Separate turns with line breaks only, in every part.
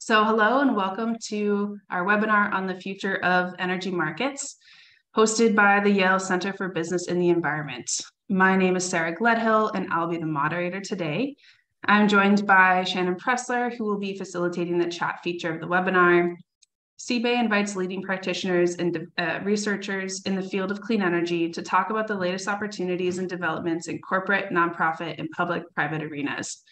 So hello and welcome to our webinar on the future of energy markets, hosted by the Yale Center for Business in the Environment. My name is Sarah Gledhill and I'll be the moderator today. I'm joined by Shannon Pressler, who will be facilitating the chat feature of the webinar. CBAY invites leading practitioners and researchers in the field of clean energy to talk about the latest opportunities and developments in corporate, nonprofit, and public-private arenas.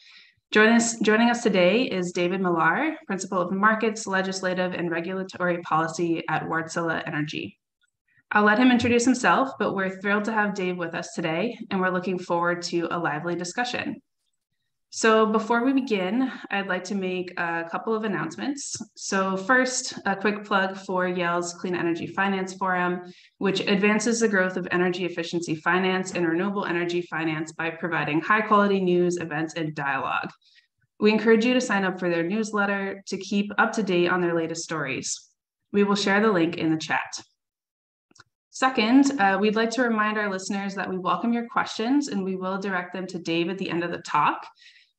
Joining us today is David Millar, Principal of Markets, Legislative, and Regulatory Policy at Wartsila Energy. I'll let him introduce himself, but we're thrilled to have Dave with us today, and we're looking forward to a lively discussion. So before we begin, I'd like to make a couple of announcements. So first, a quick plug for Yale's Clean Energy Finance Forum, which advances the growth of energy efficiency finance and renewable energy finance by providing high quality news, events, and dialogue. We encourage you to sign up for their newsletter to keep up to date on their latest stories. We will share the link in the chat. Second, we'd like to remind our listeners that we welcome your questions and we will direct them to Dave at the end of the talk.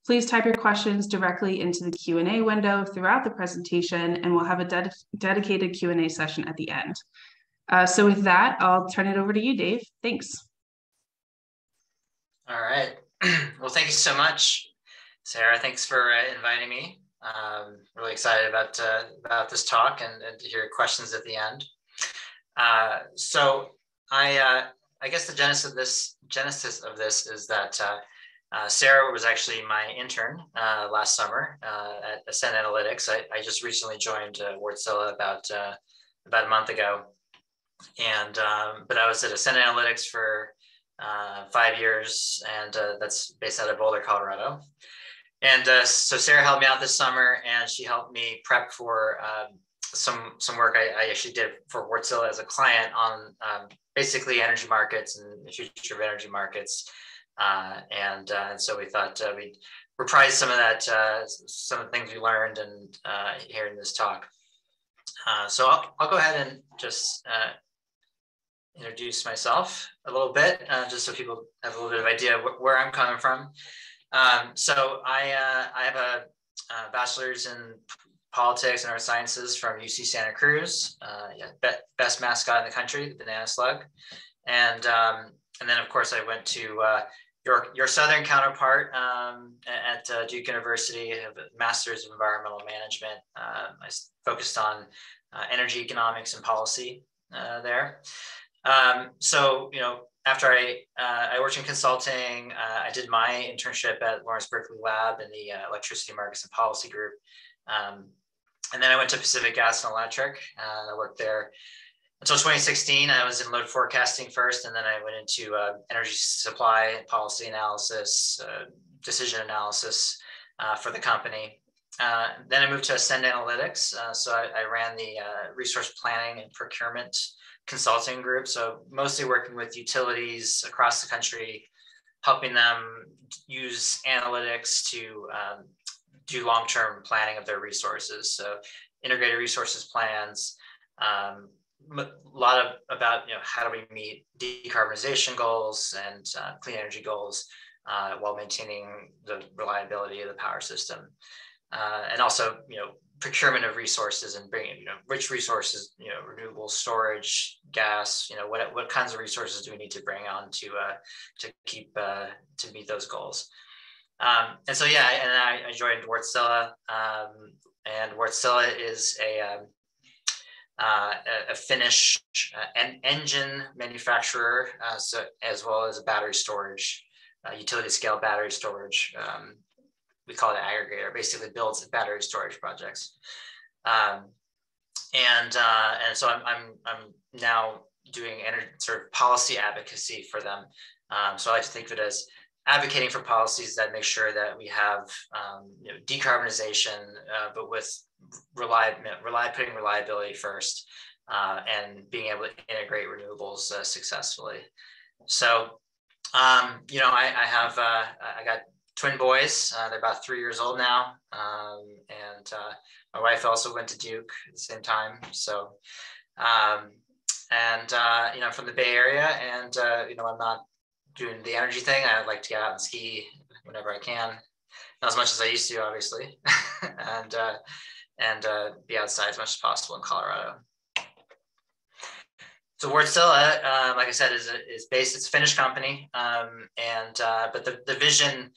Please type your questions directly into the Q&A window throughout the presentation, and we'll have a dedicated Q&A session at the end. So with that, I'll turn it over to you, Dave. Thanks.
All right. Well, thank you so much, Sarah. Thanks for inviting me. Really excited about this talk and to hear your questions at the end. So I guess the genesis of this is that Sarah was actually my intern last summer at Ascend Analytics. I just recently joined Wartsila about a month ago, and but I was at Ascend Analytics for 5 years, and that's based out of Boulder, Colorado. And so Sarah helped me out this summer, and she helped me prep for some work I actually did for Wartsila as a client on basically energy markets and the future of energy markets. And so we thought we'd reprise some of that, some of the things we learned and here in this talk. So I'll go ahead and just introduce myself a little bit, just so people have a little bit of idea where I'm coming from. So I have a bachelor's in politics and art sciences from UC Santa Cruz. Best mascot in the country, the banana slug. And then of course I went to your southern counterpart at Duke University. I have a master's of environmental management. I focused on energy economics and policy there. So, you know, after I worked in consulting, I did my internship at Lawrence Berkeley Lab in the Electricity Markets and Policy Group. And then I went to Pacific Gas and Electric. I worked there until 2016. I was in load forecasting first, and then I went into energy supply, policy analysis, decision analysis for the company. Then I moved to Ascend Analytics. So I ran the resource planning and procurement consulting group. So mostly working with utilities across the country, helping them use analytics to do long-term planning of their resources. So integrated resources plans, a lot about how do we meet decarbonization goals and clean energy goals while maintaining the reliability of the power system, and also procurement of resources and bringing rich resources, renewable storage, gas, what kinds of resources do we need to bring on to keep to meet those goals. And so I joined Wartsila, and Wartsila is a Finnish engine manufacturer, so as well as a battery storage, utility scale battery storage. We call it an aggregator. Basically, builds battery storage projects. And so I'm now doing sort of policy advocacy for them. So I like to think of it as advocating for policies that make sure that we have decarbonization, but with putting reliability first, and being able to integrate renewables successfully. So I got twin boys. They're about 3 years old now, and my wife also went to Duke at the same time. So I'm from the Bay Area, and I'm not doing the energy thing. I would like to get out and ski whenever I can. Not as much as I used to, obviously. And and be outside as much as possible in Colorado. So Wartsila, like I said, is based. It's a Finnish company, but the vision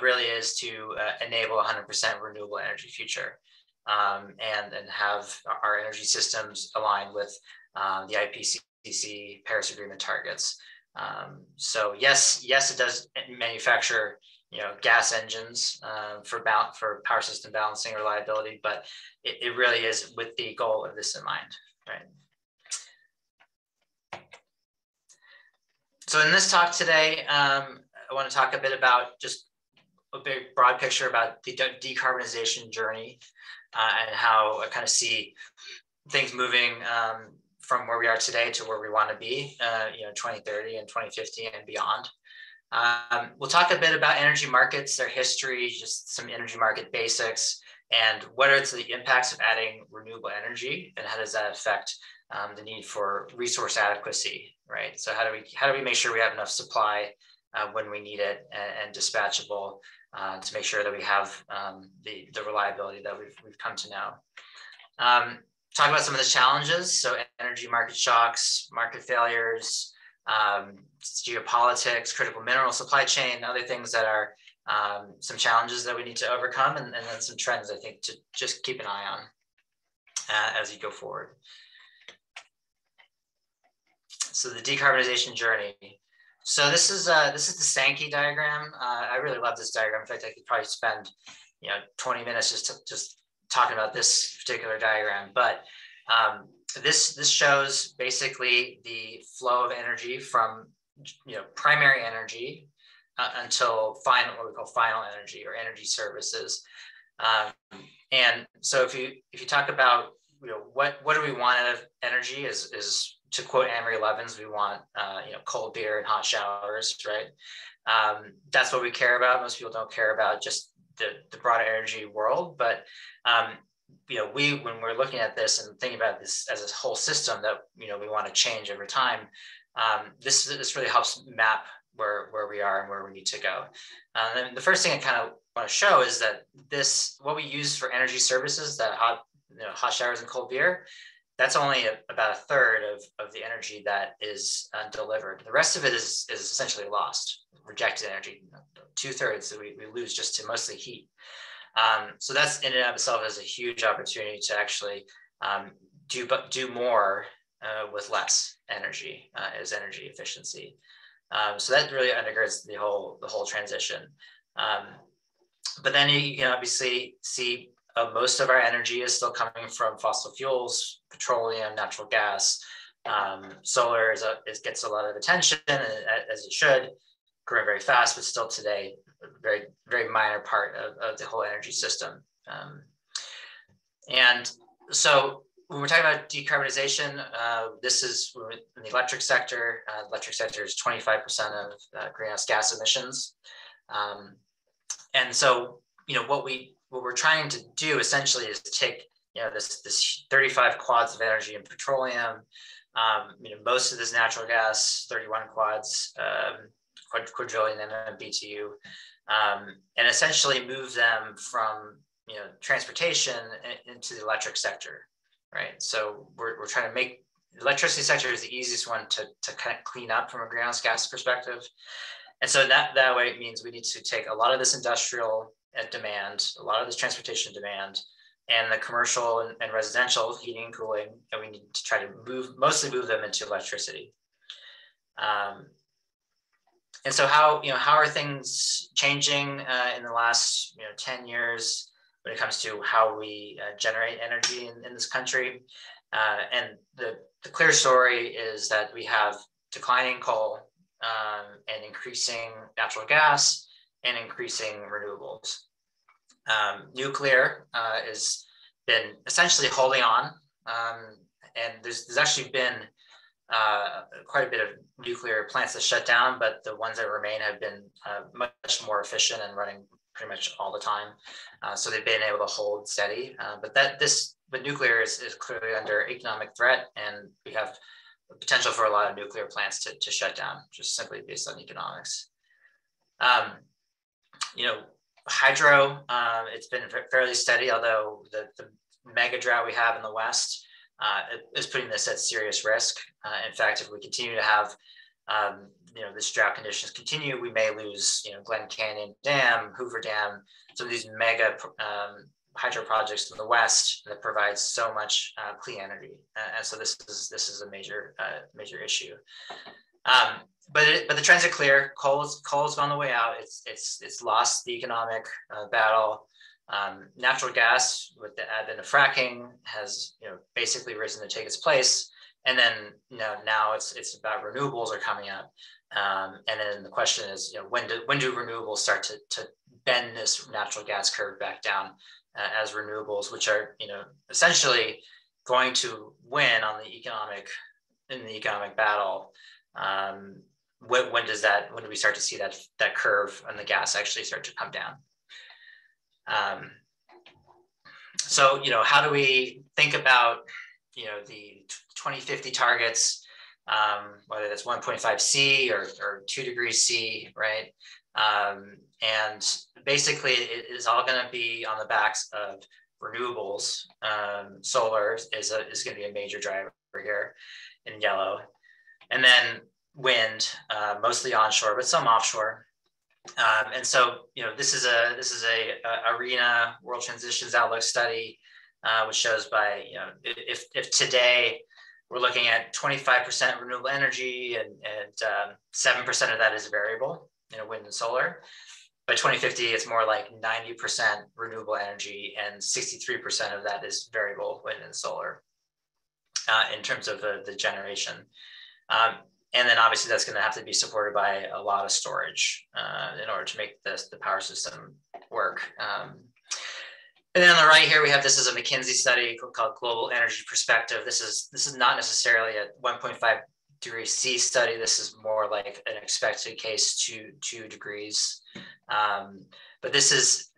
really is to enable 100% renewable energy future, and have our energy systems aligned with the IPCC Paris Agreement targets. So yes, it does manufacture gas engines for power system balancing reliability, but it really is with the goal of this in mind, right? So in this talk today, I want to talk a bit about just a big broad picture about the decarbonization journey and how I kind of see things moving from where we are today to where we want to be, 2030 and 2050 and beyond. We'll talk a bit about energy markets, their history, just some energy market basics, and what are the impacts of adding renewable energy, and how does that affect the need for resource adequacy, right? So how do we make sure we have enough supply when we need it, and dispatchable to make sure that we have the reliability that we've come to know. Talk about some of the challenges, so energy market shocks, market failures, geopolitics, critical mineral supply chain, other things that are some challenges that we need to overcome, and then some trends I think to just keep an eye on as you go forward. So the decarbonization journey. So this is the Sankey diagram. I really love this diagram. In fact, I could probably spend 20 minutes just talking about this particular diagram. But this shows basically the flow of energy from primary energy until what we call final energy or energy services. And so if you talk about what do we want out of energy, is to quote Amory Levins, we want cold beer and hot showers, right? That's what we care about. Most people don't care about just the broader energy world, but when we're looking at this and thinking about this as a whole system that we want to change over time, this really helps map where we are and where we need to go. And the first thing I kind of want to show is that what we use for energy services, that hot showers and cold beer, that's only about a third of the energy that is delivered. The rest of it is essentially lost, rejected energy. 2/3 that we lose just to mostly heat. So that's in and of itself is a huge opportunity to actually do more with less energy, as energy efficiency. So that really undergirds the whole transition. But then you can obviously see most of our energy is still coming from fossil fuels, petroleum, natural gas. Solar gets a lot of attention, as it should, growing very fast, but still today a very, very minor part of the whole energy system. And so when we're talking about decarbonization, this is in the electric sector. Electric sector is 25% of greenhouse gas emissions. And so what we're trying to do essentially is to take this 35 quads of energy in petroleum, most of this natural gas, 31 quads, quadrillion MMBTU, and essentially move them from transportation into the electric sector, right? So we're trying to make the electricity sector is the easiest one to kind of clean up from a greenhouse gas perspective, and so that way it means we need to take a lot of this industrial demand, a lot of this transportation demand, and the commercial and residential heating and cooling, and we need to try to mostly move them into electricity. And so how are things changing in the last 10 years when it comes to how we generate energy in this country? And the clear story is that we have declining coal and increasing natural gas and increasing renewables. Nuclear has been essentially holding on, and there's actually been quite a bit of nuclear plants that shut down, but the ones that remain have been much more efficient and running pretty much all the time. So they've been able to hold steady. But nuclear is clearly under economic threat, and we have the potential for a lot of nuclear plants to shut down, just simply based on economics. Hydro, it's been fairly steady, although the mega drought we have in the West is putting this at serious risk. In fact, if we continue to have this drought conditions continue, we may lose Glen Canyon Dam, Hoover Dam, some of these mega hydro projects in the West that provide so much clean energy, and so this is a major issue. But the trends are clear. Coal's gone the way out. It's lost the economic battle. Natural gas, with the advent of fracking, has basically risen to take its place. And then now it's about renewables are coming up. And then the question is, when do renewables start to bend this natural gas curve back down as renewables, which are essentially going to win on in the economic battle. When do we start to see that curve and the gas actually start to come down? So how do we think about the 2050 targets, whether that's 1.5 C or 2 degrees C, right? And basically it is all going to be on the backs of renewables. Solar is going to be a major driver here in yellow, and then wind, mostly onshore, but some offshore. And so, this is a ARENA World Transitions Outlook study, which shows by, if today we're looking at 25% renewable energy and 7% of that is variable, wind and solar. By 2050, it's more like 90% renewable energy and 63% of that is variable wind and solar in terms of the generation. And then obviously that's going to have to be supported by a lot of storage in order to make the power system work. And then on the right here, we have, this is a McKinsey study called Global Energy Perspective. This is not necessarily a 1.5 degree C study. This is more like an expected case 2 degrees. But this is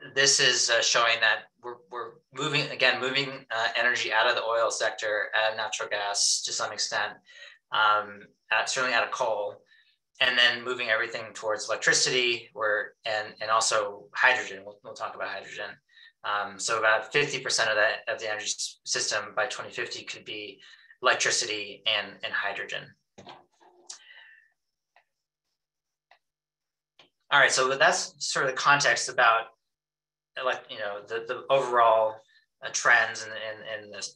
showing that we're moving energy out of the oil sector, out of natural gas to some extent, certainly out of coal, and then moving everything towards electricity, and also hydrogen. We'll talk about hydrogen. So about 50% of the energy system by 2050 could be electricity and hydrogen. All right, so that's sort of the context about the overall trends in the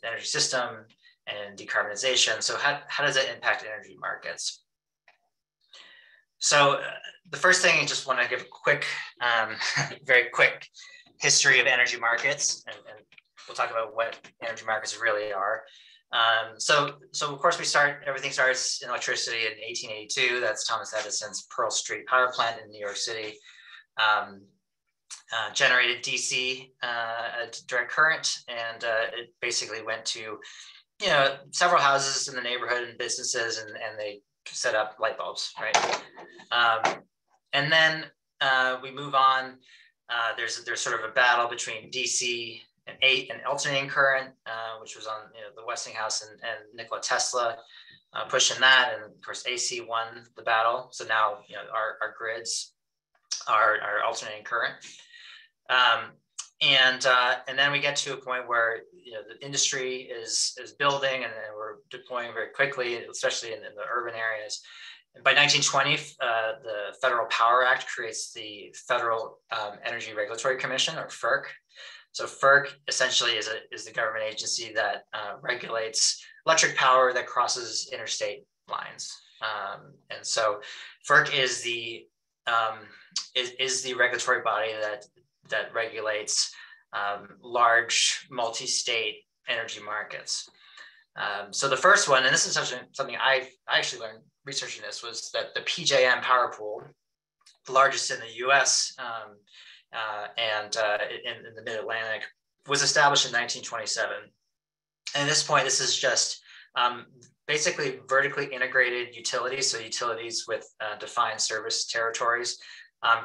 energy system and decarbonization. So how does that impact energy markets? So the first thing, I just want to give a quick, very quick history of energy markets, and we'll talk about what energy markets really are. So of course everything starts in electricity in 1882. That's Thomas Edison's Pearl Street power plant in New York City. Generated DC direct current, and it basically went to several houses in the neighborhood and businesses, and they set up light bulbs, right? And then we move on. There's sort of a battle between DC and alternating current, which was on the Westinghouse and Nikola Tesla pushing that, and of course AC won the battle. So now our grids are alternating current, and then we get to a point where the industry is building, and we're deploying very quickly, especially in the urban areas. And by 1920, the Federal Power Act creates the Federal Energy Regulatory Commission, or FERC. So FERC essentially is the government agency that regulates electric power that crosses interstate lines. And so FERC is the regulatory body that regulates large multi-state energy markets. So the first one, and this is something I actually learned researching this, was that the PJM power pool, the largest in the US and in the mid-Atlantic, was established in 1927. And at this point, this is just basically vertically integrated utilities, so utilities with defined service territories,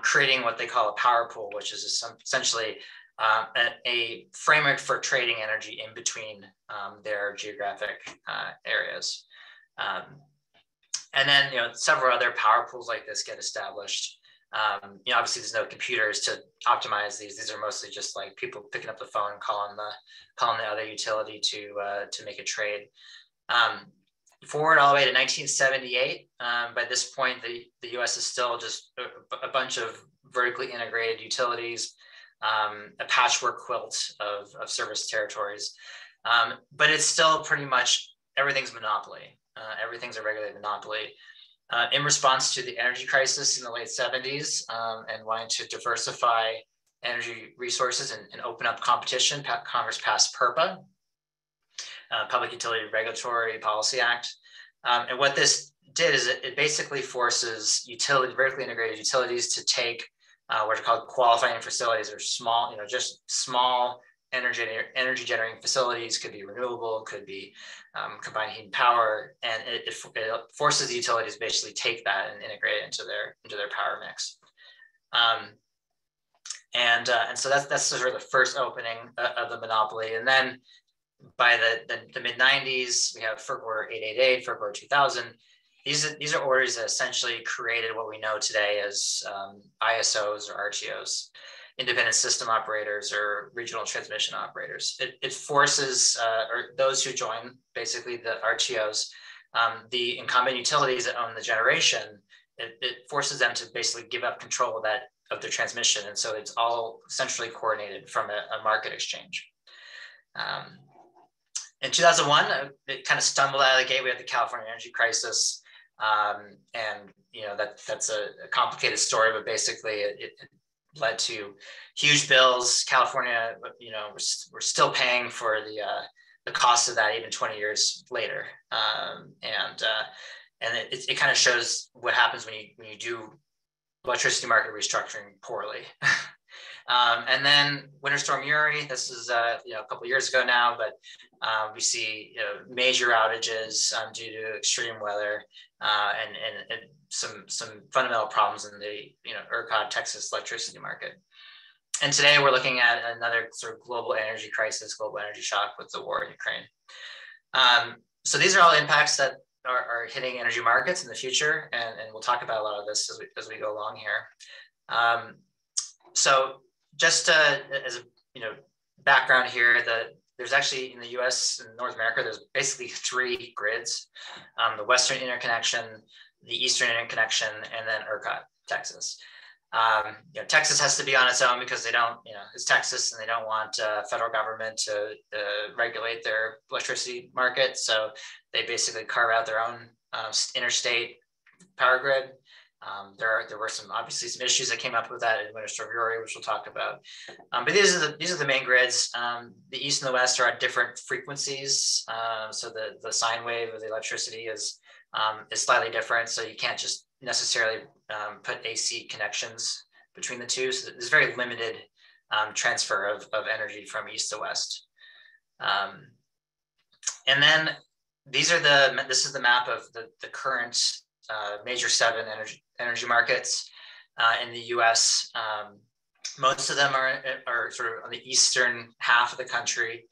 creating what they call a power pool, which is essentially a framework for trading energy in between their geographic areas. And then several other power pools like this get established. Obviously there's no computers to optimize these. These are mostly just like people picking up the phone and calling the other utility to make a trade. Forward all the way to 1978. By this point, the U.S. is still just a bunch of vertically integrated utilities, a patchwork quilt of service territories. But it's still pretty much everything's monopoly. Everything's a regulated monopoly. In response to the energy crisis in the late 70s and wanting to diversify energy resources and open up competition, Congress passed PURPA, Public Utility Regulatory Policy Act. And what this did is it basically forces vertically integrated utilities to take what are called qualifying facilities, or small, just small energy generating facilities. Could be renewable, could be combined heat and power, and it forces the utilities to basically take that and integrate it into their power mix. And so that's sort of the first opening of the monopoly. And then by the mid 90s, we have FERC Order 888, FERC Order 2000. These are orders that essentially created what we know today as ISOs or RTOs, independent system operators or regional transmission operators. It forces or those who join basically the RTOs, the incumbent utilities that own the generation. It forces them to basically give up control of their transmission, and so it's all centrally coordinated from a market exchange. In 2001, it kind of stumbled out of the gate. We had the California energy crisis, and that's a complicated story, but basically it led to huge bills. California, we're still paying for the cost of that even 20 years later, and it kind of shows what happens when you do electricity market restructuring poorly. And then Winter Storm Uri, this is a couple of years ago now, but we see major outages due to extreme weather and some fundamental problems in the ERCOT Texas electricity market. And today we're looking at another sort of global energy crisis, global energy shock with the war in Ukraine. So these are all impacts that are hitting energy markets in the future, and we'll talk about a lot of this as we go along here. So just as a background here, there's actually in the U.S. and North America, there's basically three grids: the Western interconnection, the Eastern interconnection, and then ERCOT Texas. Texas has to be on its own because they don't, it's Texas, and they don't want federal government to regulate their electricity market. So they basically carve out their own interstate power grid. There were obviously some issues that came up with that in Winter Storm Uri, which we'll talk about. But these are the main grids. The East and the West are at different frequencies. So the sine wave of the electricity is slightly different. So you can't just necessarily put AC connections between the two. So there's very limited transfer of energy from east to west. And then this is the map of the current major 7 energy markets in the U.S. Most of them are sort of on the eastern half of the country.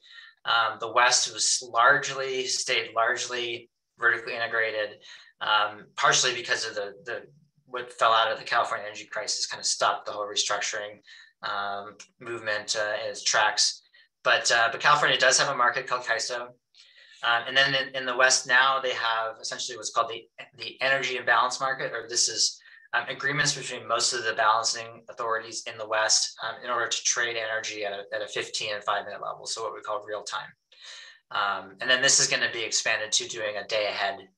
The West stayed largely vertically integrated, partially because of what fell out of the California energy crisis kind of stopped the whole restructuring movement in its tracks. But California does have a market called CAISO. And then in the West now, they have essentially what's called the energy imbalance market, or this is agreements between most of the balancing authorities in the West in order to trade energy at a 15 and 5-minute level, so what we call real time. And then this is going to be expanded to doing a day ahead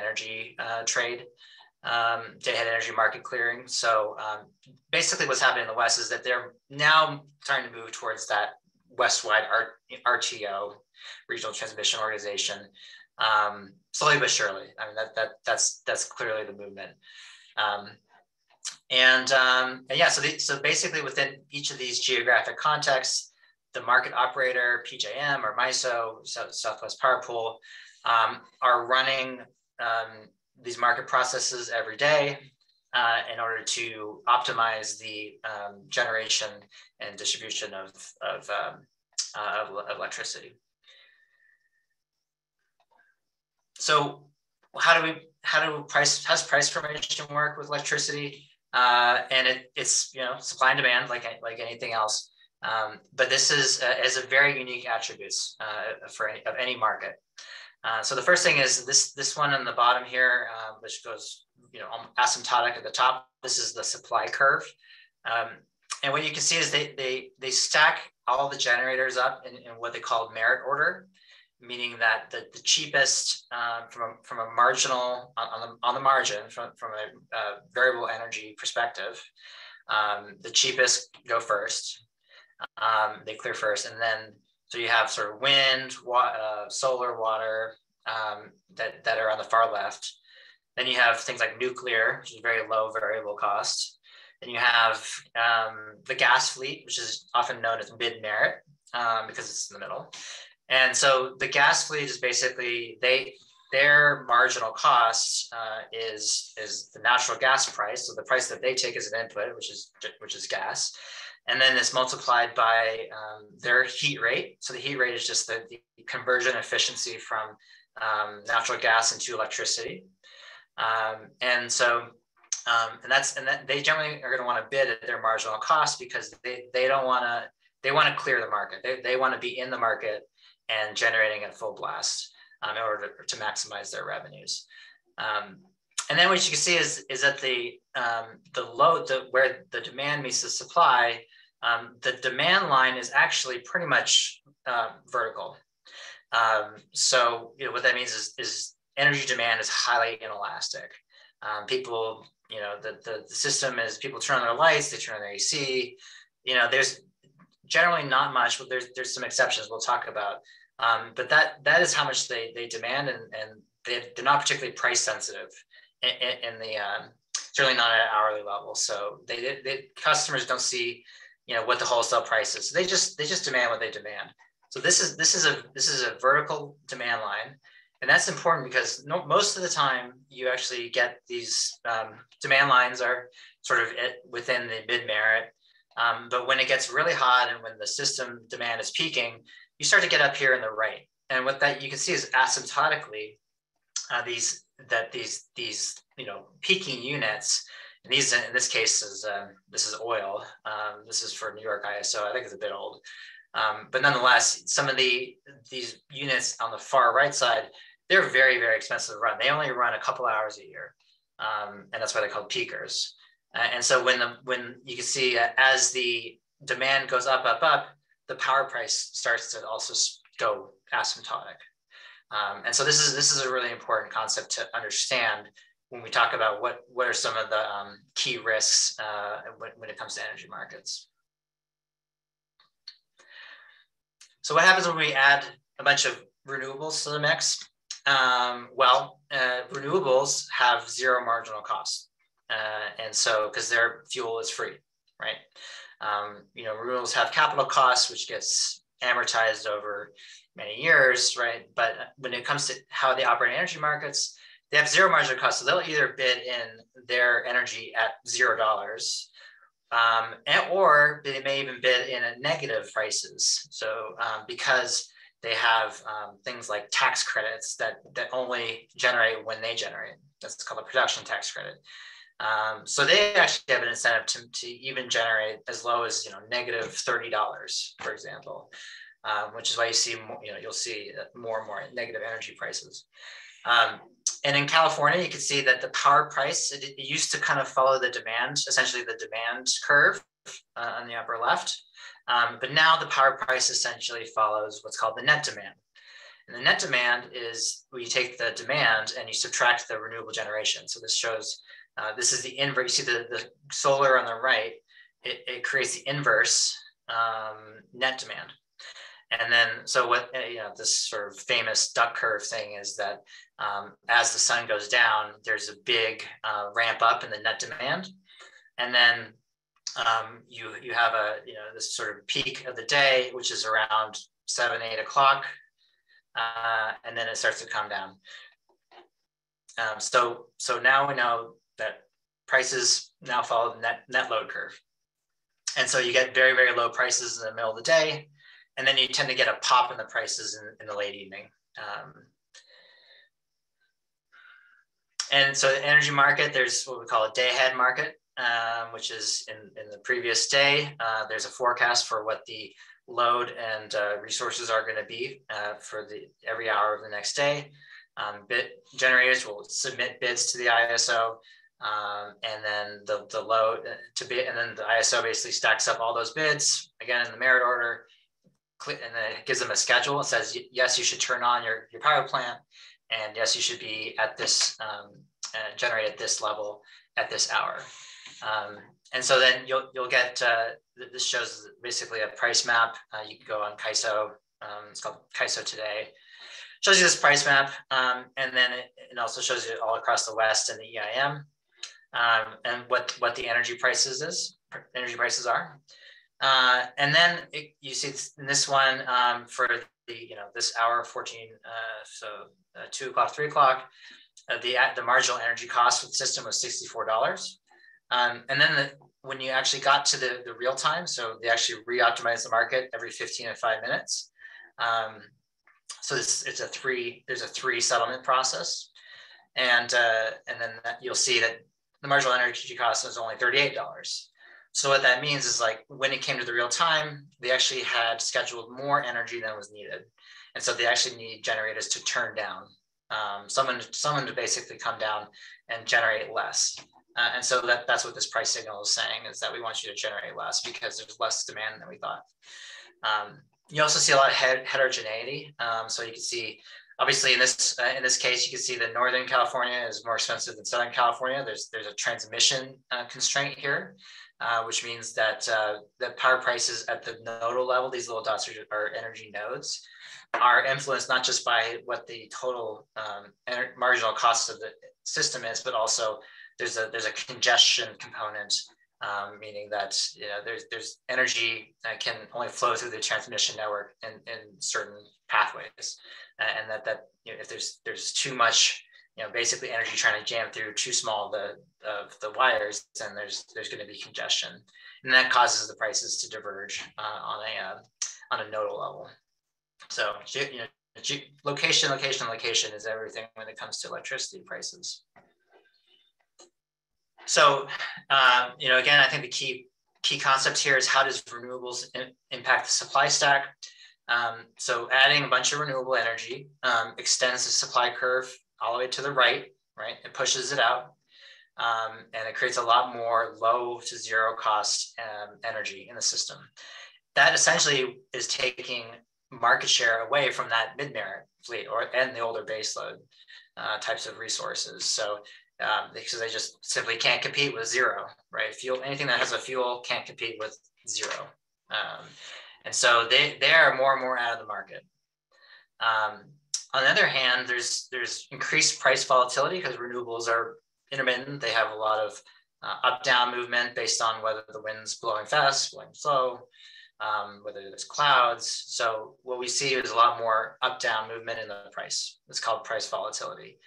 energy trade, day ahead energy market clearing. So basically what's happening in the West is that they're now starting to move towards that West-wide RTO, regional transmission organization, slowly but surely. I mean, that's clearly the movement. Yeah, so basically within each of these geographic contexts, the market operator, PJM or MISO, Southwest Power Pool, are running these market processes every day in order to optimize the generation and distribution of how do how's price formation work with electricity? And it's supply and demand like anything else. But this is a very unique attributes of any market. So the first thing is this one on the bottom here, which goes asymptotic at the top. This is the supply curve. And what you can see is they stack all the generators up in what they call merit order, meaning that the cheapest from a marginal on the margin from a variable energy perspective, the cheapest go first. They clear first, and then so you have sort of wind, solar, water that are on the far left. Then you have things like nuclear, which is very low variable cost. Then you have the gas fleet, which is often known as mid-merit because it's in the middle. And so the gas fleet is basically their marginal cost is the natural gas price. So the price that they take as an input, which is gas, and then it's multiplied by their heat rate. So the heat rate is just the conversion efficiency from natural gas into electricity. And they generally are going to want to bid at their marginal cost because they want to clear the market. They want to be in the market and generating at full blast in order to maximize their revenues. And then what you can see is that where the demand meets the supply, the demand line is actually pretty much vertical. So what that means is energy demand is highly inelastic. People, the system is people turn on their lights, they turn on their AC. There's generally not much, but there's some exceptions we'll talk about. But that is how much they demand, and they're not particularly price sensitive in the certainly not at an hourly level. So they customers don't see what the wholesale price is. So they just demand what they demand. So this is a vertical demand line. And that's important because most of the time you actually get these demand lines are sort of within the mid-merit. But when it gets really hot and when the system demand is peaking, you start to get up here in the right. And what that you can see is asymptotically these peaking units. And these in this case this is oil. This is for New York ISO. I think it's a bit old. But nonetheless, some of these units on the far right side, they're very, very expensive to run. They only run a couple hours a year. And that's why they're called peakers. And so when you can see as the demand goes up, the power price starts to also go asymptotic. And so this is a really important concept to understand when we talk about what are some of the key risks when it comes to energy markets. So what happens when we add a bunch of renewables to the mix? Renewables have zero marginal cost. And so, because their fuel is free, right? Renewables have capital costs, which gets amortized over many years, right? But when it comes to how they operate in energy markets, they have zero marginal cost. So they'll either bid in their energy at $0, or they may even bid in at negative prices. So because they have things like tax credits that only generate when they generate. That's called a production tax credit. So they actually have an incentive to even generate as low as negative $30, for example, which is why you see you'll see more and more negative energy prices. And in California, you can see that the power price it used to kind of follow the demand, essentially the demand curve on the upper left. But now the power price essentially follows what's called the net demand. And the net demand is where you take the demand and you subtract the renewable generation. So this shows, this is the inverse. You see the solar on the right, it creates the inverse net demand. And then, so what, this sort of famous duck curve thing is that as the sun goes down, there's a big ramp up in the net demand. And then you have this sort of peak of the day, which is around 7, 8 o'clock, and then it starts to come down. So now we know that prices now follow the net load curve, and so you get very, very low prices in the middle of the day, and then you tend to get a pop in the prices in the late evening. And so the energy market, there's what we call a day-ahead market, which is in the previous day. There's a forecast for what the load and resources are going to be for every hour of the next day. Bit generators will submit bids to the ISO, and then the load to bid, and then the ISO basically stacks up all those bids again in the merit order, and then it gives them a schedule. It says, yes, you should turn on your power plant, and yes, you should be at this generate at this level at this hour. And so then you'll get this shows basically a price map. You can go on KISO. It's called KISO Today. Shows you this price map, and then it also shows you all across the West and the EIM, and what the energy prices are. And then you see in this one for the this hour 14, so 2 o'clock, 3 o'clock, the marginal energy cost for the system was $64. And then when you actually got to the real time, so they actually re-optimize the market every 15 and 5 minutes. So there's a three settlement process, and then you'll see that the marginal energy cost was only $38. So what that means is, like, when it came to the real time, they actually had scheduled more energy than was needed, and so they actually need generators to turn down, someone to basically come down and generate less. And so that's what this price signal is saying, is that we want you to generate less because there's less demand than we thought. You also see a lot of heterogeneity. So you can see, obviously in this case, you can see that Northern California is more expensive than Southern California. There's a transmission constraint here, which means that the power prices at the nodal level, these little dots are energy nodes, are influenced not just by what the total marginal cost of the system is, but also there's a congestion component, meaning that there's energy that can only flow through the transmission network in certain pathways, and that if there's too much basically energy trying to jam through too small of the wires, then there's going to be congestion, and that causes the prices to diverge on a nodal level. So location is everything when it comes to electricity prices. So, again, I think the key concept here is, how does renewables impact the supply stack? So adding a bunch of renewable energy extends the supply curve all the way to the right? It pushes it out, and it creates a lot more low to zero cost energy in the system. That essentially is taking market share away from that mid-merit fleet and the older baseload types of resources. So because they just simply can't compete with zero, right? Anything that has a fuel can't compete with zero. And so they are more and more out of the market. On the other hand, there's increased price volatility because renewables are intermittent. They have a lot of up-down movement based on whether the wind's blowing fast, blowing slow, whether there's clouds. So what we see is a lot more up-down movement in the price. It's called price volatility.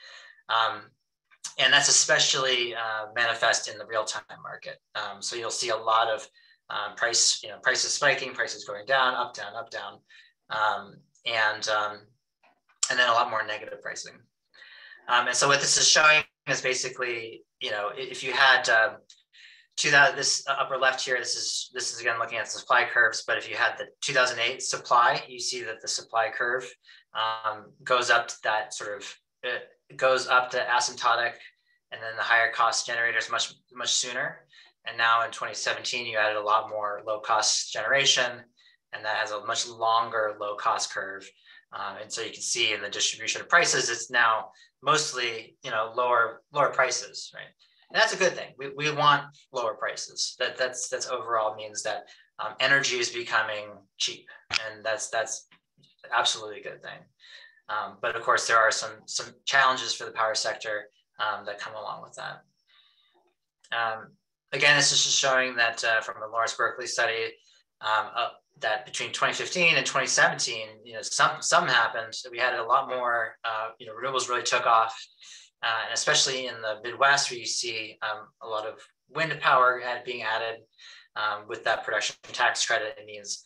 And that's especially manifest in the real-time market. So you'll see a lot of prices spiking, prices going down, up, down, and then a lot more negative pricing. And so what this is showing is basically, if you had this upper left here, this is again looking at the supply curves. But if you had the 2008 supply, you see that the supply curve goes up to that goes up to asymptotic, and then the higher cost generators much sooner. And now in 2017, you added a lot more low cost generation, and that has a much longer low cost curve. And so you can see in the distribution of prices, it's now mostly lower prices, right? And that's a good thing. We want lower prices. That's overall means that energy is becoming cheap, and that's absolutely a good thing. But of course, there are some challenges for the power sector that come along with that. Again, this is just showing that from the Lawrence Berkeley study, that between 2015 and 2017, some happened. So we had a lot more, renewables really took off, and especially in the Midwest, where you see a lot of wind power being added with that production tax credit. It means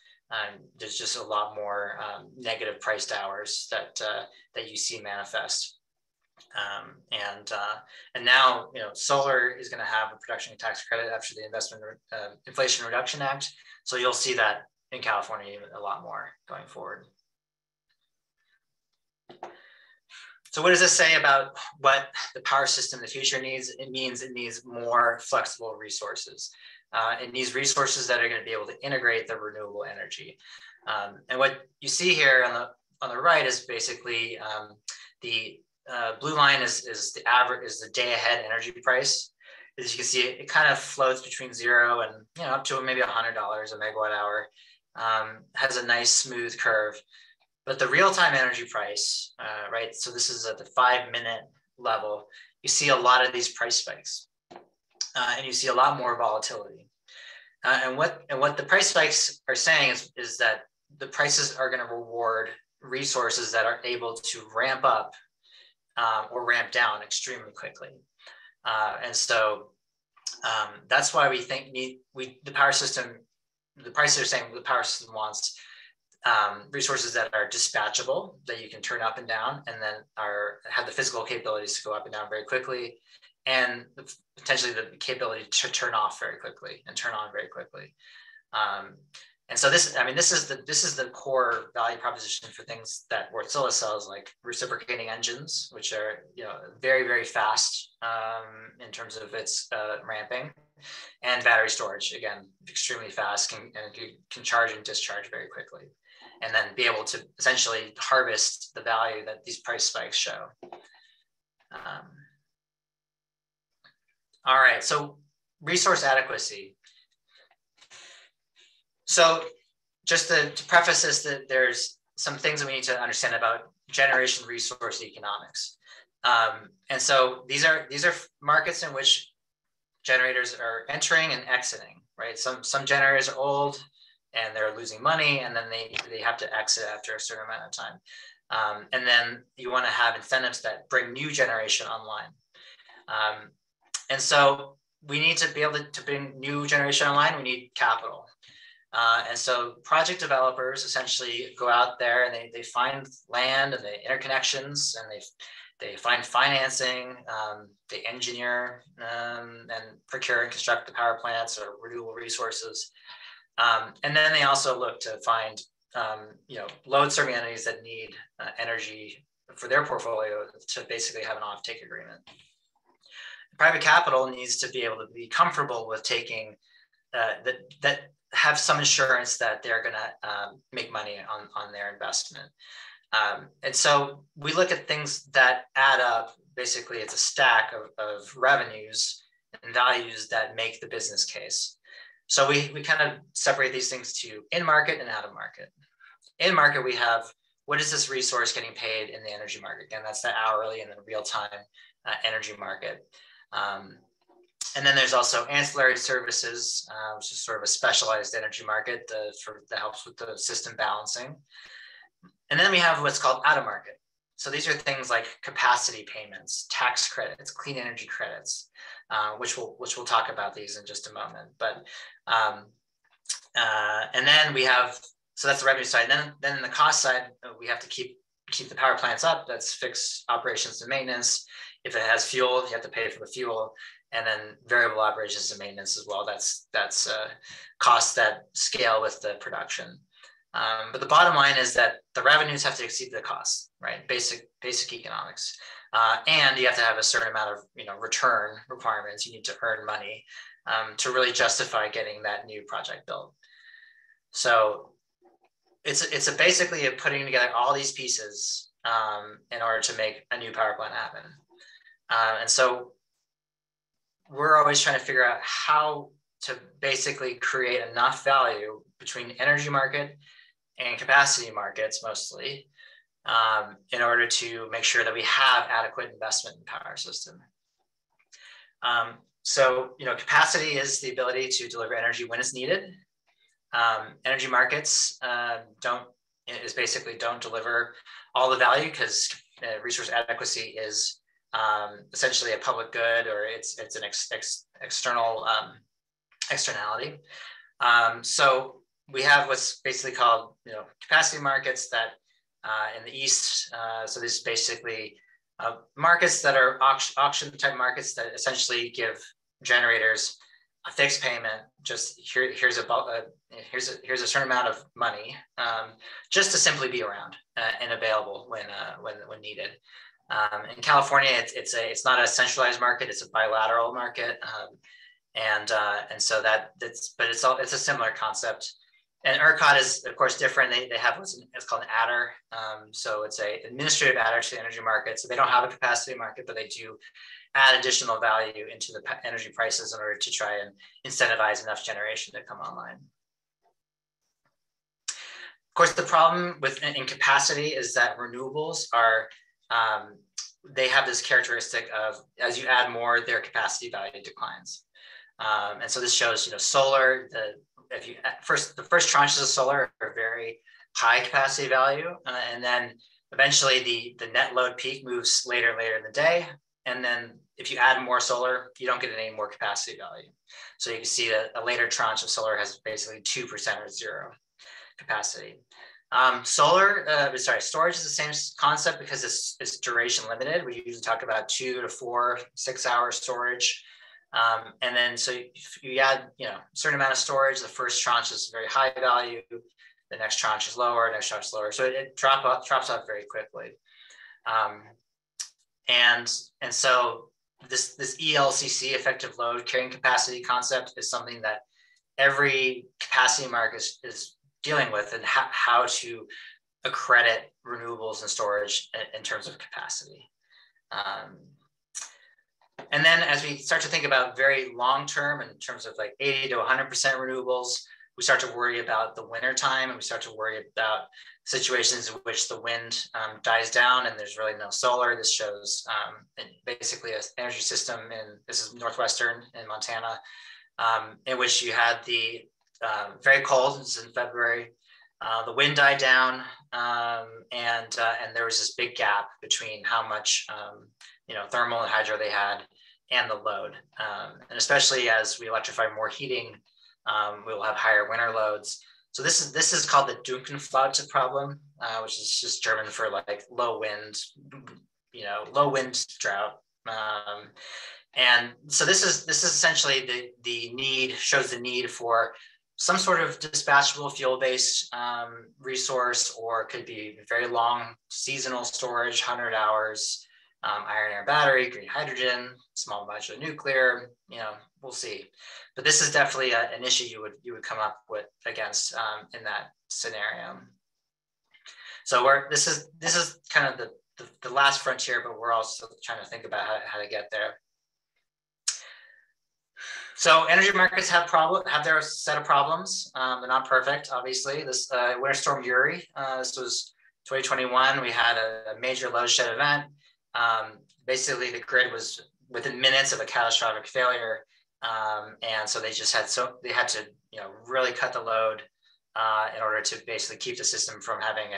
there's just a lot more negative priced hours that you see manifest. And now, solar is going to have a production tax credit after the Inflation Reduction Act. So you'll see that in California a lot more going forward. So what does this say about what the power system in the future needs? It means it needs more flexible resources. It needs resources that are going to be able to integrate the renewable energy. And what you see here on the right is basically the blue line is the average, is the day ahead energy price. As you can see, it kind of floats between 0 and up to maybe $100 a megawatt hour. Has a nice smooth curve. But the real-time energy price, right? So this is at the 5-minute level. You see a lot of these price spikes, and you see a lot more volatility. And what the price spikes are saying is that the prices are going to reward resources that are able to ramp up or ramp down extremely quickly. And so that's why we think the power system, the prices are saying the power system wants resources that are dispatchable, that you can turn up and down, and then have the physical capabilities to go up and down very quickly, and potentially the capability to turn off very quickly and turn on very quickly. And so this is the core value proposition for things that Wartsila sells, like reciprocating engines, which are very, very fast in terms of its ramping, and battery storage, again, extremely fast, can charge and discharge very quickly, and then be able to essentially harvest the value that these price spikes show. All right, so resource adequacy. So just to preface this, that there's some things that we need to understand about generation resource economics. And so these are markets in which generators are entering and exiting, right? Some generators are old and they're losing money, and then they have to exit after a certain amount of time. And then you want to have incentives that bring new generation online. And so we need to be able to bring new generation online. We need capital. And so project developers essentially go out there and they find land and the interconnections, and they find financing, they engineer and procure and construct the power plants or renewable resources. And then they also look to find load serving entities that need energy for their portfolio to basically have an offtake agreement. Private capital needs to be able to be comfortable with taking that have some assurance that they're going to make money on their investment. And so we look at things that add up. Basically, it's a stack of revenues and values that make the business case. So we kind of separate these things to in market and out of market. In market, we have, what is this resource getting paid in the energy market? Again, that's the hourly and the real-time energy market. And then there's also ancillary services, which is sort of a specialized energy market that helps with the system balancing. And then we have what's called out of market. So these are things like capacity payments, tax credits, clean energy credits, which we'll talk about these in just a moment. But and then we have, so that's the revenue side. Then in the cost side, we have to keep the power plants up. That's fixed operations and maintenance. If it has fuel, you have to pay for the fuel. And then variable operations and maintenance as well. That's costs that scale with the production. But the bottom line is that the revenues have to exceed the costs, right? Basic economics, and you have to have a certain amount of return requirements. You need to earn money to really justify getting that new project built. So it's basically putting together all these pieces in order to make a new power plant happen. And so we're always trying to figure out how to basically create enough value between energy market and capacity markets mostly in order to make sure that we have adequate investment in the power system. So, capacity is the ability to deliver energy when it's needed. Energy markets don't deliver all the value because resource adequacy is essentially a public good, or it's an external externality. So we have what's basically called capacity markets that in the East. So this is basically Markets that are auction type markets that essentially give generators a fixed payment. Just here's a certain amount of money, just to simply be around and available when needed. In California, it's not a centralized market; it's a bilateral market, and so it's a similar concept. And ERCOT is, of course, different. They have it's called an adder. So it's an administrative adder to the energy market. So they don't have a capacity market, but they do add additional value into the energy prices in order to try and incentivize enough generation to come online. Of course, the problem in capacity is that renewables are, they have this characteristic of, as you add more, their capacity value declines. And so this shows, solar, the first tranches of solar are very high capacity value, and then eventually the net load peak moves later in the day, and then if you add more solar, you don't get any more capacity value. So you can see that a later tranche of solar has basically 2% or 0 capacity. Storage is the same concept because it's duration limited. We usually talk about 2 to 4, 6 hour storage. And then so if you add, a certain amount of storage, the first tranche is very high value, the next tranche is lower, next tranche is lower. So it drops off very quickly. And so this ELCC, effective load carrying capacity concept, is something that every capacity market is dealing with, and how to accredit renewables and storage in terms of capacity. And then as we start to think about very long-term in terms of like 80 to 100% renewables, we start to worry about the winter time, and we start to worry about situations in which the wind dies down and there's really no solar. This shows basically an energy system this is northwestern in Montana, in which you had the very cold, this is in February, the wind died down, and there was this big gap between how much thermal and hydro they had and the load. And especially as we electrify more heating, we will have higher winter loads. So this is called the Dunkelflaute problem, which is just German for like low wind drought. And so this is essentially the need, shows the need for some sort of dispatchable fuel-based resource, or it could be very long seasonal storage, 100 hours, iron air battery, green hydrogen, small modular nuclear, we'll see. But this is definitely an issue you would come up with against in that scenario. So this is kind of the last frontier, but we're also trying to think about how to get there. So energy markets have their set of problems. They're not perfect, obviously. This Winter Storm Uri, this was 2021. We had a major load shed event. Basically, the grid was within minutes of a catastrophic failure, and so they had to really cut the load in order to basically keep the system from having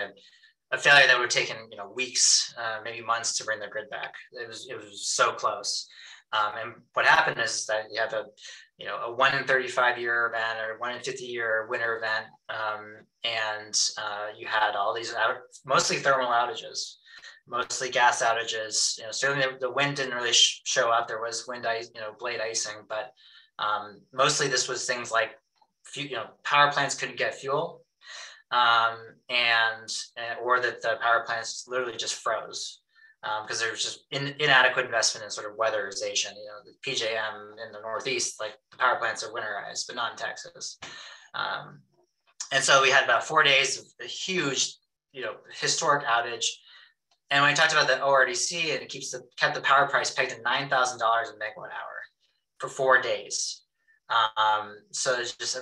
a failure that would have taken weeks, maybe months to bring the grid back. It was so close. And what happened is that you have a 1 in 35 year event or 1 in 50 year winter event, and you had all these mostly thermal outages, mostly gas outages. Certainly the wind didn't really show up. There was wind ice, blade icing, but mostly this was things like power plants couldn't get fuel, or that the power plants literally just froze. Because there was just inadequate investment in sort of weatherization. The PJM in the Northeast, like the power plants are winterized, but not in Texas. And so we had about 4 days of a huge, historic outage. And when I talked about the ORDC, it kept the power price pegged at $9,000 a megawatt hour for 4 days. So it's just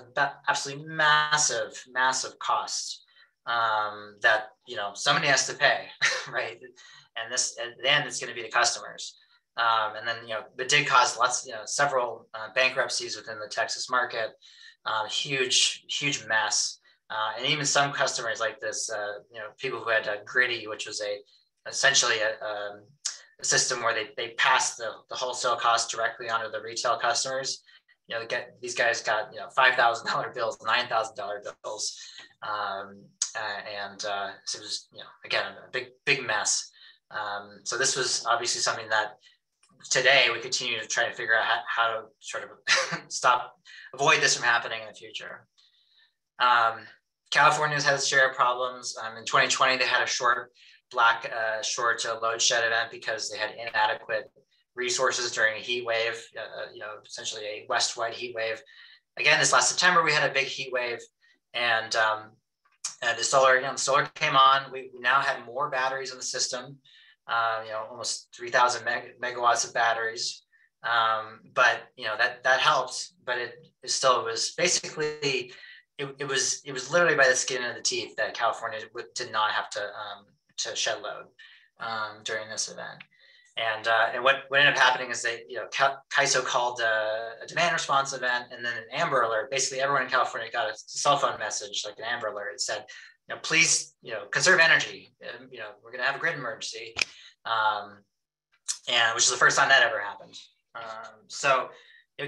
absolutely massive cost that somebody has to pay, right? And this, at the end, it's going to be the customers. And then, it did cause several bankruptcies within the Texas market, huge mess. And even some customers like this, people who had Griddy, which was essentially a system where they passed the wholesale cost directly onto the retail customers. These guys got $5,000 bills, $9,000 bills, so it was again a big mess. So this was obviously something that today we continue to try to figure out how to sort of avoid this from happening in the future. California's had its share of problems. In 2020, they had a short load shed event because they had inadequate resources during a heat wave, essentially a west-wide heat wave. Again, this last September, we had a big heat wave, and the solar came on. We now had more batteries in the system, almost 3,000 megawatts of batteries. But that helped, but it was basically, it was literally by the skin of the teeth that California did not have to shed load during this event. And what ended up happening is they, CAISO called a demand response event, and then an Amber Alert. Basically, everyone in California got a cell phone message, like an Amber Alert. It said, please, conserve energy. We're going to have a grid emergency, and which is the first time that ever happened. So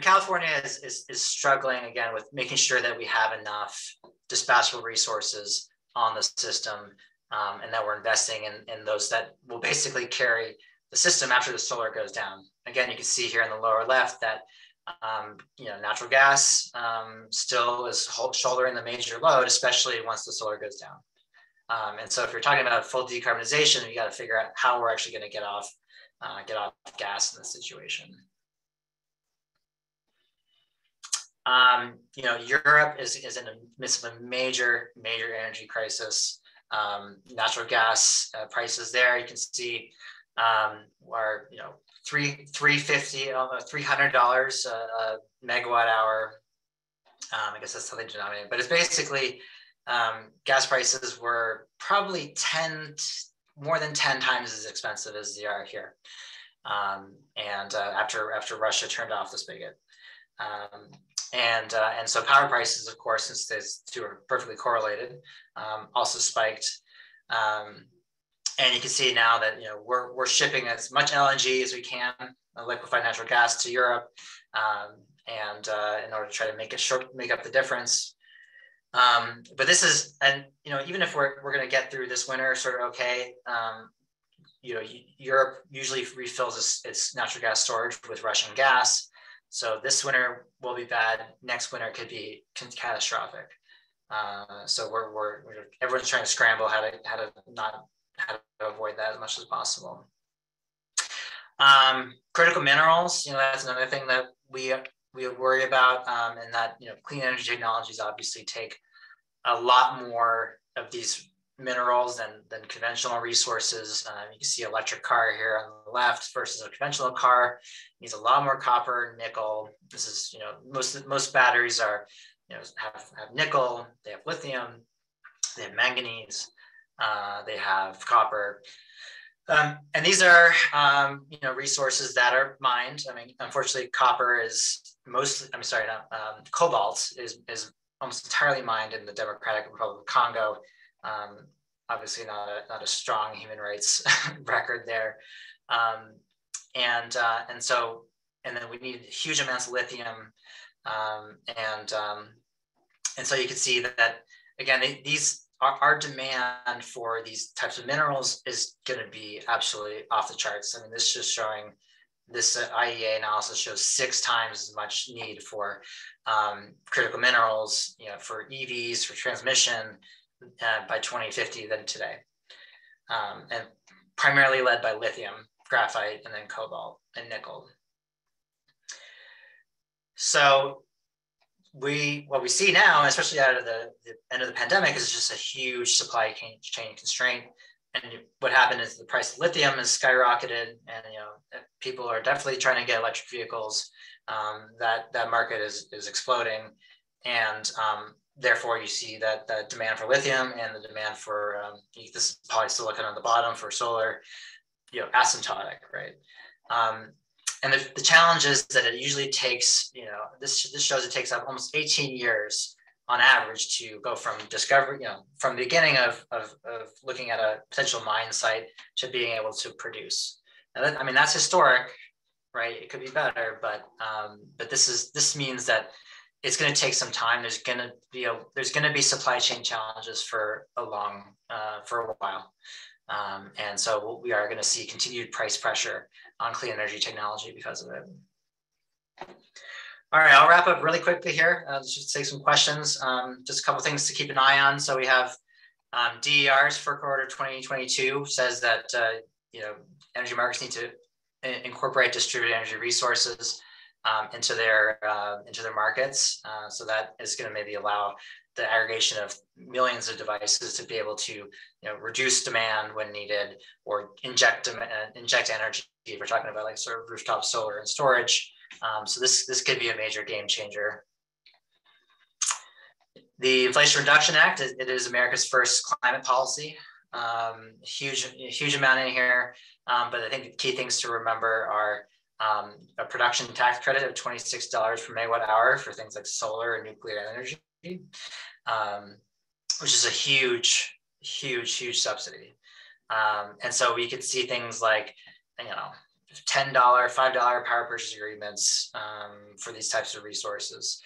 California is struggling again with making sure that we have enough dispatchable resources on the system, and that we're investing in those that will basically carry the system after the solar goes down. Again, you can see here in the lower left that natural gas still is shouldering the major load, especially once the solar goes down. And so if you're talking about full decarbonization, you got to figure out how we're actually going to get off gas in this situation. Europe is in the midst of a major energy crisis. Natural gas prices there, you can see, are $350, $300 a megawatt hour. I guess that's how they denominate it, but it's basically gas prices were probably more than 10 times as expensive as they are here. After Russia turned off the spigot. And so power prices, of course, since these two are perfectly correlated, also spiked. And you can see now that we're shipping as much LNG as we can, liquefied natural gas, to Europe, and in order to try to make up the difference. But this is, and even if we're going to get through this winter sort of okay, Europe usually refills its natural gas storage with Russian gas. So this winter will be bad. Next winter could be catastrophic. So everyone's trying to scramble how to avoid that as much as possible. Critical minerals, that's another thing that we worry about, and that clean energy technologies obviously take a lot more of these minerals than conventional resources. You can see an electric car here on the left versus a conventional car. It needs a lot more copper, nickel. This is most batteries are have nickel, they have lithium, they have manganese, they have copper. And these are resources that are mined. I mean, unfortunately, copper is cobalt is almost entirely mined in the Democratic Republic of Congo. Obviously not a strong human rights record there. And then we need huge amounts of lithium. And so you can see that again, our demand for these types of minerals is going to be absolutely off the charts. I mean, this is showing, this IEA analysis shows 6 times as much need for critical minerals, for EVs, for transmission by 2050 than today. And primarily led by lithium, graphite, and then cobalt and nickel. So what we see now, especially out of the end of the pandemic, is just a huge supply chain constraint. And what happened is the price of lithium has skyrocketed, and people are definitely trying to get electric vehicles. That market is exploding, and therefore you see that the demand for lithium and the demand for this polysilicon on the bottom for solar, asymptotic, right? And the challenge is that it usually takes, this shows it takes up almost 18 years on average to go from discovery, from the beginning of looking at a potential mine site to being able to produce. Now that's historic, right? It could be better, but this means that it's going to take some time. There's going to be supply chain challenges for a while. And so we are going to see continued price pressure on clean energy technology because of it. All right, I'll wrap up really quickly here. Just take some questions. Just a couple of things to keep an eye on. So we have DER's for quarter 2022 says that energy markets need to incorporate distributed energy resources into their markets. So that is going to maybe allow the aggregation of millions of devices to be able to reduce demand when needed, or inject energy if we're talking about like sort of rooftop solar and storage. So this could be a major game changer. The Inflation Reduction Act, it is America's first climate policy. Huge amount in here, but I think the key things to remember are a production tax credit of $26 per megawatt hour for things like solar and nuclear energy, which is a huge subsidy. And so we could see things like, $10, $5 power purchase agreements for these types of resources.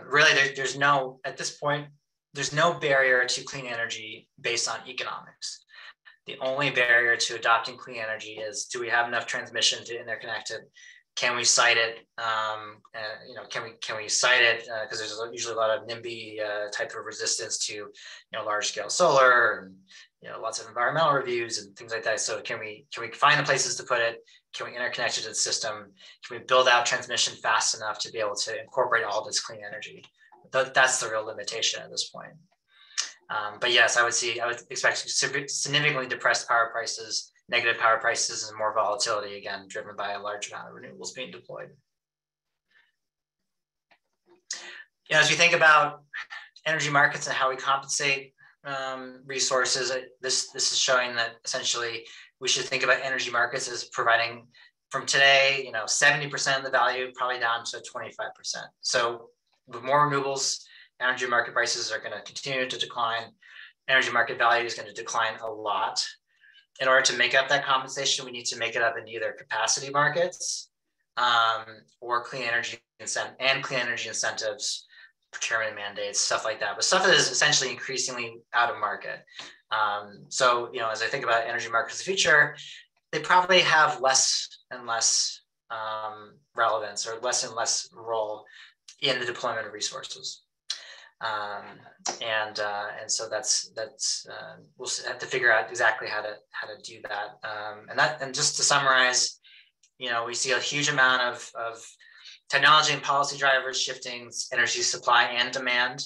Really, at this point, there's no barrier to clean energy based on economics. The only barrier to adopting clean energy is, do we have enough transmission to interconnect it? Can we site it? Can we site it? Because there's usually a lot of NIMBY type of resistance to large scale solar, and lots of environmental reviews and things like that. So can we find the places to put it? Can we interconnect it to the system? Can we build out transmission fast enough to be able to incorporate all this clean energy? That's the real limitation at this point. But yes, I would expect significantly depressed power prices, negative power prices, and more volatility, again, driven by a large amount of renewables being deployed. As we think about energy markets and how we compensate resources, this is showing that essentially we should think about energy markets as providing, from today, 70% of the value, probably down to 25%. So with more renewables, energy market prices are going to continue to decline. Energy market value is going to decline a lot. In order to make up that compensation, we need to make it up in either capacity markets or clean energy incentives, procurement mandates, stuff like that. But stuff that is essentially increasingly out of market. So, as I think about energy markets in the future, they probably have less and less relevance, or less and less role in the deployment of resources. And so that's we'll have to figure out exactly how to do that. And just to summarize, we see a huge amount of technology and policy drivers shifting energy supply and demand.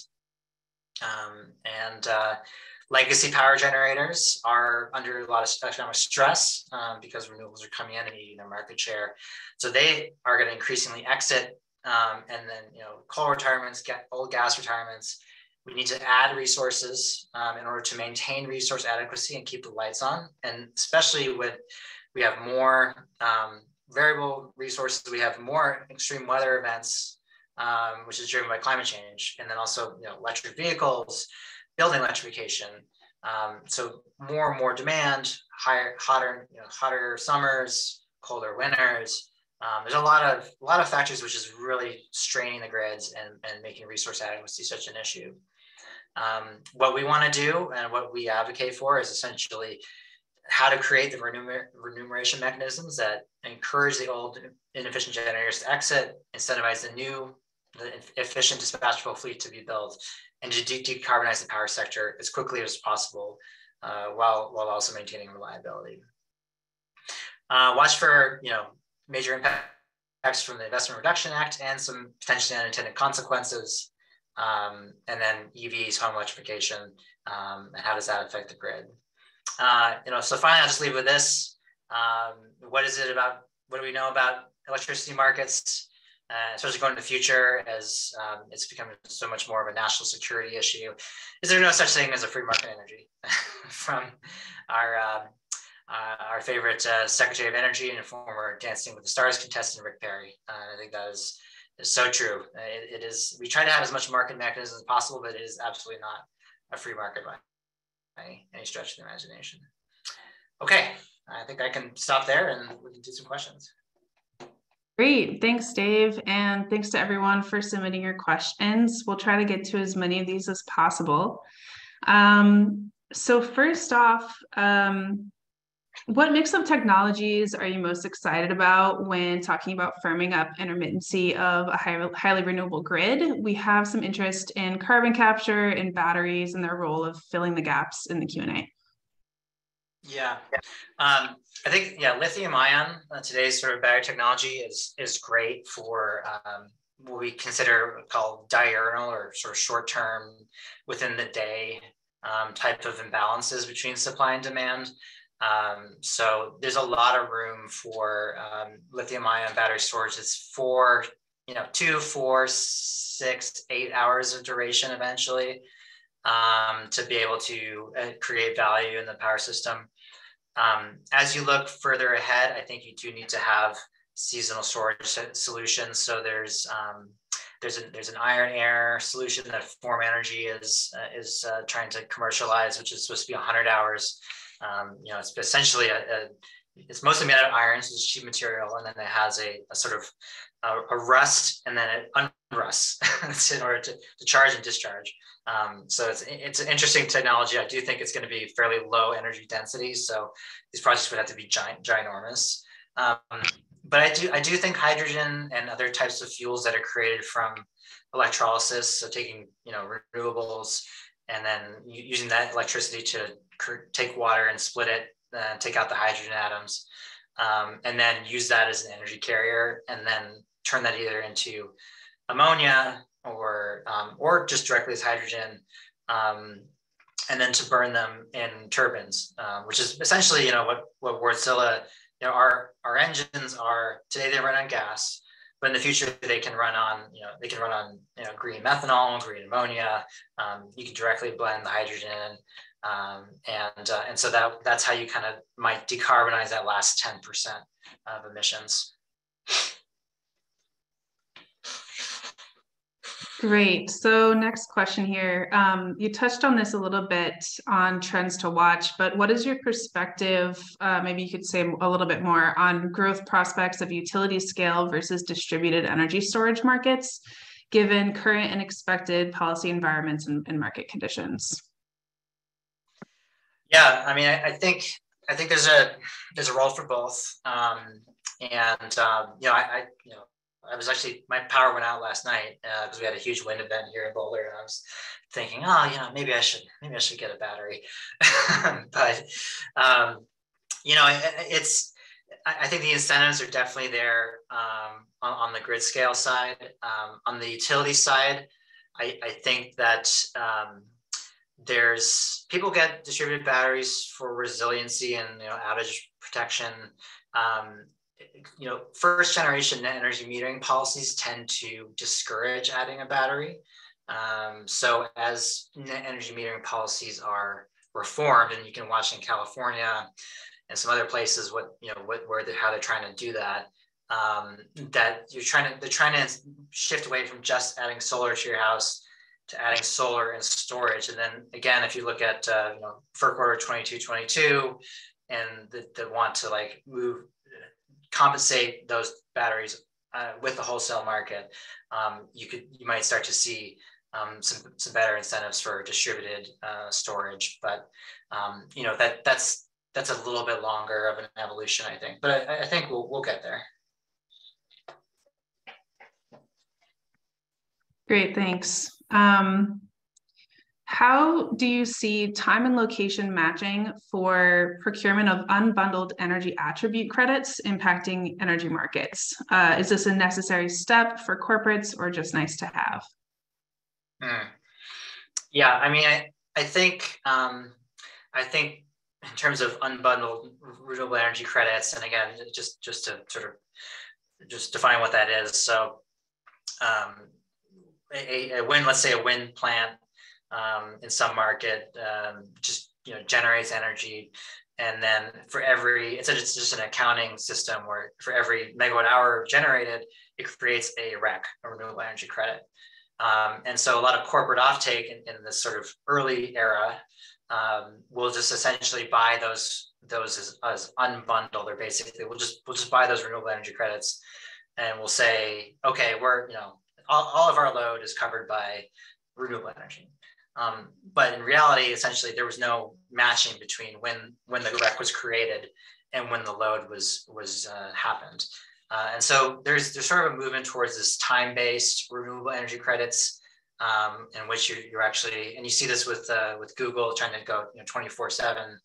Legacy power generators are under a lot of economic stress because renewables are coming in and eating their market share. So they are going to increasingly exit. And then, coal retirements, old gas retirements. We need to add resources in order to maintain resource adequacy and keep the lights on. And especially with, we have more variable resources, we have more extreme weather events, which is driven by climate change. And then also, electric vehicles, building electrification. So more and more demand, hotter summers, colder winters. There's a lot of factors which is really straining the grids and making resource adequacy such an issue. What we want to do and what we advocate for is essentially how to create the remuneration mechanisms that encourage the old inefficient generators to exit, incentivize the efficient dispatchable fleet to be built, and to decarbonize the power sector as quickly as possible while also maintaining reliability. Watch for major impacts from the Investment Reduction Act and some potentially unintended consequences, and then EVs, home electrification, and how does that affect the grid? So finally, I'll just leave with this. What do we know about electricity markets, especially going into the future as it's becoming so much more of a national security issue? Is there no such thing as a free market energy? From our favorite Secretary of Energy and former Dancing with the Stars contestant, Rick Perry. I think that is so true. It is. We try to have as much market mechanism as possible, but it is absolutely not a free market by any stretch of the imagination. Okay, I think I can stop there and we can do some questions.
Great. Thanks, Dave. And thanks to everyone for submitting your questions. We'll try to get to as many of these as possible. So first off, what mix-up technologies are you most excited about when talking about firming up intermittency of a highly renewable grid? We have some interest in carbon capture and batteries and their role of filling the gaps in the Q&A.
Yeah, I think lithium ion today's sort of battery technology is great for what we consider called diurnal or sort of short term, within the day type of imbalances between supply and demand. So there's a lot of room for lithium ion battery storage. It's 2, 4, 6, 8 hours of duration eventually to be able to create value in the power system. As you look further ahead, I think you do need to have seasonal storage solutions. So there's an iron air solution that Form Energy is trying to commercialize, which is supposed to be 100 hours. It's essentially it's mostly made out of iron, so it's cheap material, and then it has a sort of a rust, and then it unrusts in order to charge and discharge. So it's an interesting technology. I do think it's going to be fairly low energy density, so these projects would have to be ginormous. But I do think hydrogen and other types of fuels that are created from electrolysis, so taking renewables and then using that electricity to take water and split it, take out the hydrogen atoms, and then use that as an energy carrier, and then turn that either into ammonia or just directly as hydrogen, and then to burn them in turbines, which is essentially what Wartsila, our engines are today. They run on gas, but in the future they can run on green methanol, green ammonia. You can directly blend the hydrogen, and so that's how you kind of might decarbonize that last 10% of emissions.
Great. So next question here. You touched on this a little bit on trends to watch, but what is your perspective? Maybe you could say a little bit more on growth prospects of utility scale versus distributed energy storage markets, given current and expected policy environments and market conditions.
Yeah, I mean, I think there's a role for both, I was actually, my power went out last night because we had a huge wind event here in Boulder, and I was thinking, maybe I should get a battery. But I think the incentives are definitely there on the grid scale side. On the utility side, I think that people get distributed batteries for resiliency and outage protection. First generation net energy metering policies tend to discourage adding a battery. So as net energy metering policies are reformed, and you can watch in California and some other places how they're trying to do that, that they're trying to shift away from just adding solar to your house to adding solar and storage. And then again, if you look at FERC Order 2222, and they want to compensate those batteries with the wholesale market, you might start to see some better incentives for distributed storage. But that's a little bit longer of an evolution, I think. But I think we'll get there.
Great, thanks. How do you see time and location matching for procurement of unbundled energy attribute credits impacting energy markets? Is this a necessary step for corporates or just nice to have?
Yeah, I mean, I think in terms of unbundled renewable energy credits, and again, just to sort of just define what that is. So let's say a wind plant in some market just generates energy, and then it's just an accounting system where for every megawatt hour generated, it creates a REC, a renewable energy credit. And so a lot of corporate offtake in this sort of early era will just essentially buy those as unbundled, or basically we'll just buy those renewable energy credits and we'll say, okay, we're, all of our load is covered by renewable energy. But in reality, essentially, there was no matching between when the REC was created and when the load was happened. And so there's sort of a movement towards this time-based renewable energy credits, in which you're actually, and you see this with Google trying to go 24/7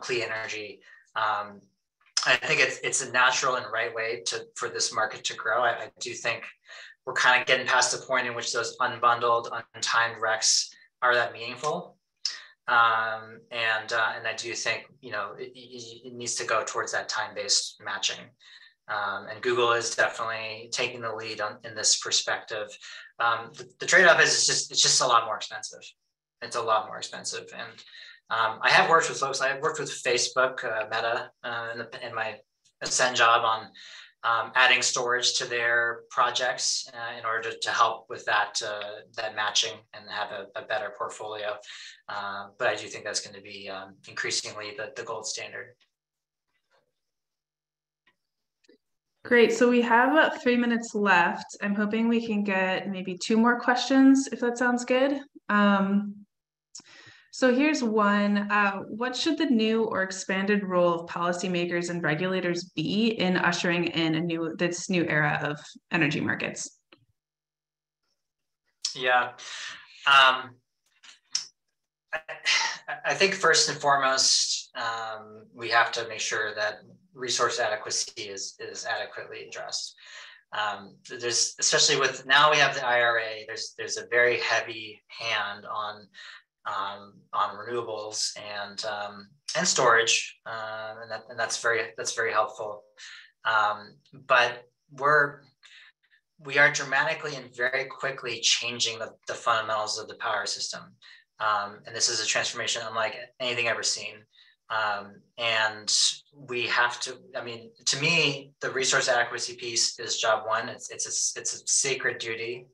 clean energy. I think it's a natural and right way for this market to grow. I do think we're kind of getting past the point in which those unbundled, untimed RECs are that meaningful. And I do think, it needs to go towards that time-based matching. And Google is definitely taking the lead in this perspective. The trade-off is it's just a lot more expensive. It's a lot more expensive. And I have worked with folks. I have worked with Facebook, Meta, in my Ascend job on adding storage to their projects in order to help with that matching and have a better portfolio. But I do think that's going to be increasingly the gold standard.
Great. So we have about 3 minutes left. I'm hoping we can get maybe 2 more questions, if that sounds good. So here's one. What should the new or expanded role of policymakers and regulators be in ushering in this new era of energy markets?
Yeah. I think first and foremost, we have to make sure that resource adequacy is adequately addressed. There's, especially with now we have the IRA, there's a very heavy hand on renewables and storage, and that's very helpful. But we are dramatically and very quickly changing the fundamentals of the power system. And this is a transformation unlike anything ever seen. And we have to, to me, the resource adequacy piece is job one. It's a sacred duty,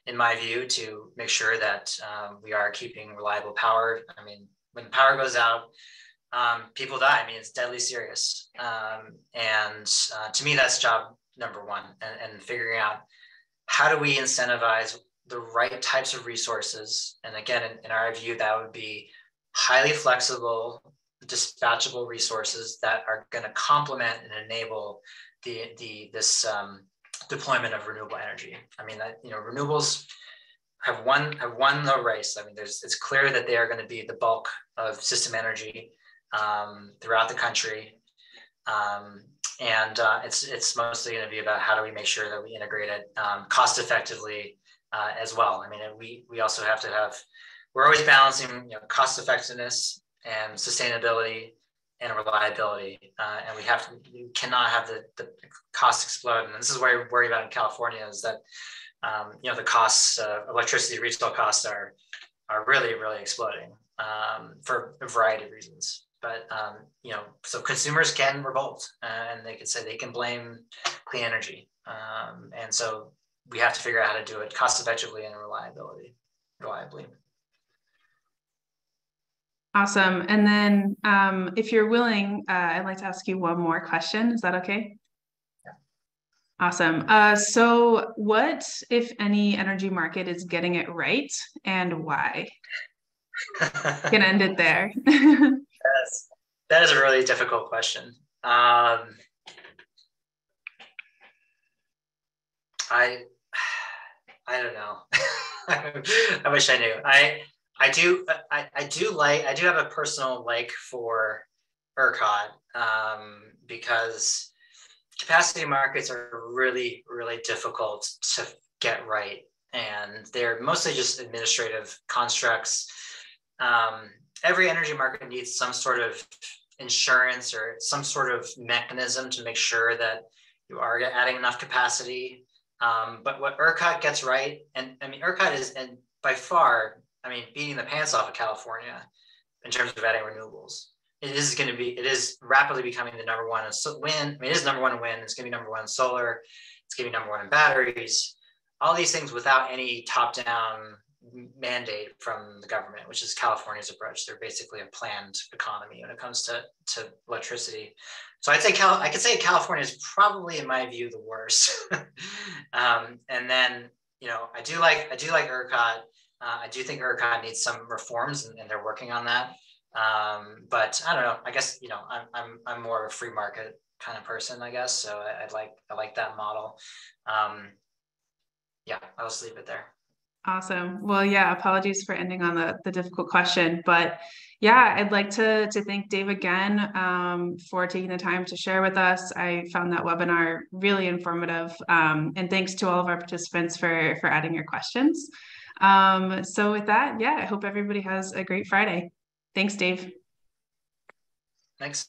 in my view, to make sure that we are keeping reliable power. When power goes out, people die. It's deadly serious. And to me, that's job number one, and figuring out how do we incentivize the right types of resources. And again, in our view, that would be highly flexible, dispatchable resources that are going to complement and enable this deployment of renewable energy. Renewables have won the race. It's clear that they are going to be the bulk of system energy throughout the country. And it's mostly going to be about how do we make sure that we integrate it cost effectively as well. We also have to we're always balancing cost effectiveness and sustainability and reliability. And we cannot have the costs explode. And this is what I worry about in California, is that the costs, electricity retail costs are really, really exploding for a variety of reasons. But so consumers can revolt, and they could say they can blame clean energy. And so we have to figure out how to do it cost effectively and reliably.
Awesome. And then if you're willing, I'd like to ask you one more question. Is that okay?
Yeah.
Awesome. So what, if any, energy market is getting it right, and why? Can end it there.
That is a really difficult question. I don't know. I wish I knew. I do have a personal like for ERCOT, because capacity markets are really, really difficult to get right. And they're mostly just administrative constructs. Every energy market needs some sort of insurance or some sort of mechanism to make sure that you are adding enough capacity. But what ERCOT gets right, and ERCOT is, and by far, beating the pants off of California in terms of adding renewables. It is rapidly becoming the number one in wind. It is number one in wind. It's going to be number one in solar. It's going to be number one in batteries. All these things without any top-down, mandate from the government, which is California's approach. They're basically a planned economy when it comes to electricity. So I could say California is probably, in my view, the worst. And then, I do like ERCOT. I do think ERCOT needs some reforms, and they're working on that. But I don't know. I guess I'm more of a free market kind of person, I guess. So I like that model. Yeah, I'll just leave it there.
Awesome. Well, yeah, apologies for ending on the difficult question, but yeah, I'd like to thank Dave again for taking the time to share with us. I found that webinar really informative, and thanks to all of our participants for adding your questions. So with that, yeah, I hope everybody has a great Friday. Thanks, Dave.
Thanks.